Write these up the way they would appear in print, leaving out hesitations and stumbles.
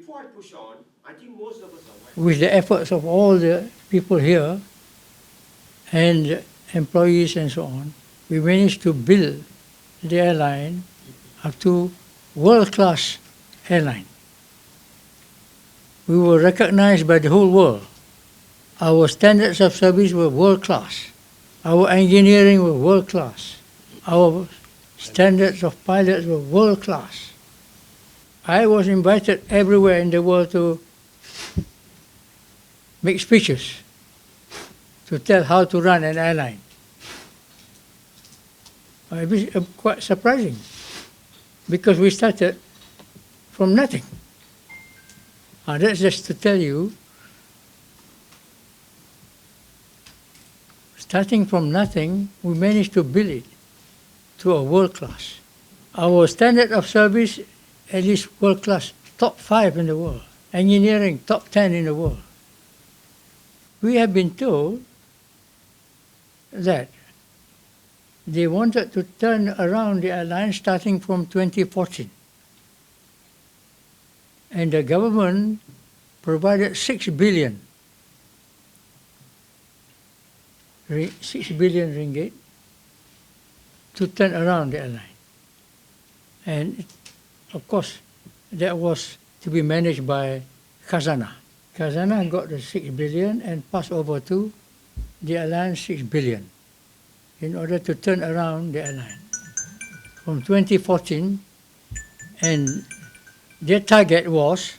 before I push on, I think most of us are aware. With the efforts of all the people here and employees and so on, we managed to build the airline up to world-class airline. We were recognized by the whole world. Our standards of service were world-class. Our engineering were world-class. Our standards of pilots were world-class. I was invited everywhere in the world to make speeches, to tell how to run an airline. It was quite surprising, because we started from nothing. That's just to tell you, starting from nothing, we managed to build it to a world class. Our standard of service, at least world class, top 5 in the world. Engineering, top 10 in the world. We have been told that they wanted to turn around the airline starting from 2014. And the government provided 6 billion ringgit to turn around the airline. And of course, that was to be managed by Khazanah. Khazanah got the 6 billion and passed over to the airline 6 billion in order to turn around the airline from 2014. And their target was,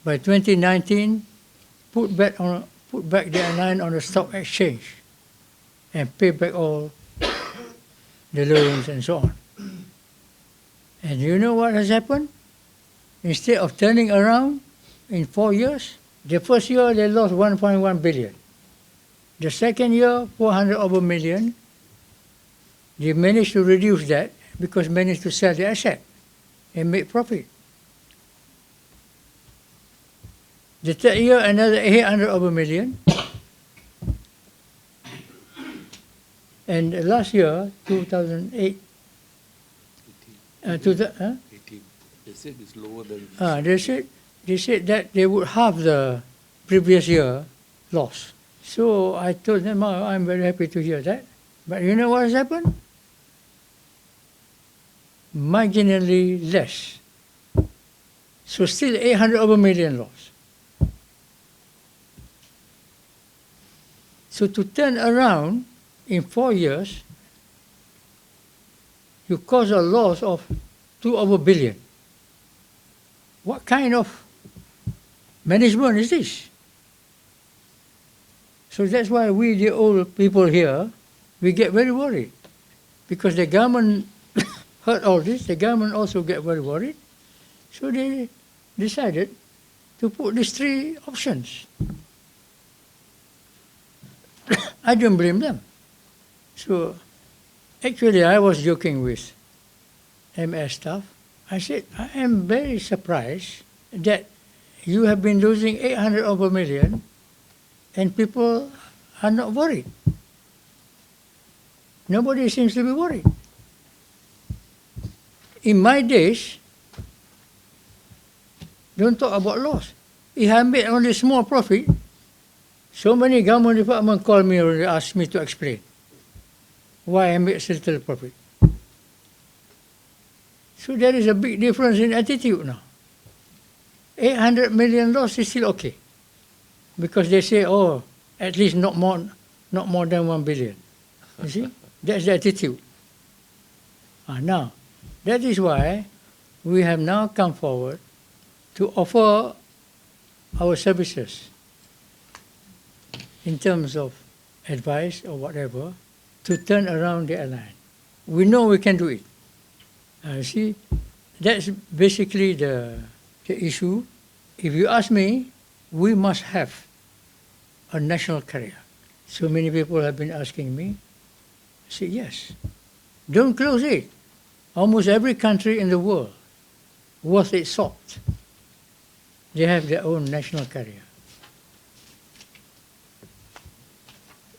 by 2019, put back the airline on the stock exchange and pay back all the loans and so on. And you know what has happened? Instead of turning around in 4 years, the first year they lost 1.1 billion. The second year, 400 over million. They managed to reduce that because managed to sell the asset and make profit. The third year, another 800 over million. And last year, 2008, 18. They said it's lower than... They said that they would halve the previous year loss. So I told them, oh, I'm very happy to hear that. But you know what has happened? Marginally less. So still 800 over million loss. So to turn around in 4 years, you cause a loss of 2 over billion. What kind of management is this? So that's why we, the old people here, we get very worried. Because the government heard all this, the government also get very worried. So they decided to put these 3 options. I don't blame them. So actually I was joking with MS staff. I said, I am very surprised that you have been losing 800 over million and people are not worried. Nobody seems to be worried. In my days, don't talk about loss. If I made only small profit, so many government departments call me or ask me to explain why I made so little profit. So there is a big difference in attitude now. 800 million loss is still okay. Because they say, oh, at least not more than 1 billion. You see? That's the attitude. Now, that is why we have now come forward to offer our services in terms of advice or whatever to turn around the airline. We know we can do it. See, that's basically the issue. If you ask me, we must have a national carrier. So many people have been asking me. I say, yes. Don't close it. Almost every country in the world, worth its salt, they have their own national carrier.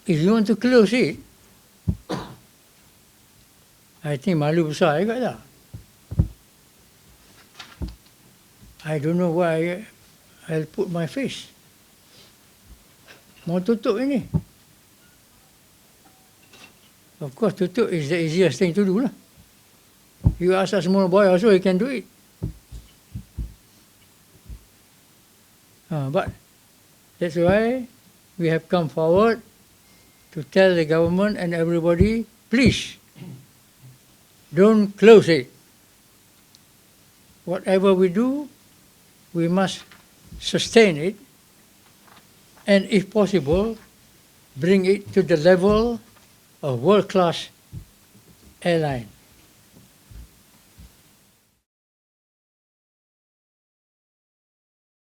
If you want to close it, I think malu besar juga tak. I don't know where I'll put my face. Mau tutup ini. Of course, tutup is the easiest thing to do lah. You ask a small boy also, he can do it. But that's why we have come forward to tell the government and everybody, please, don't close it. Whatever we do, we must sustain it, and if possible, bring it to the level of world-class airline.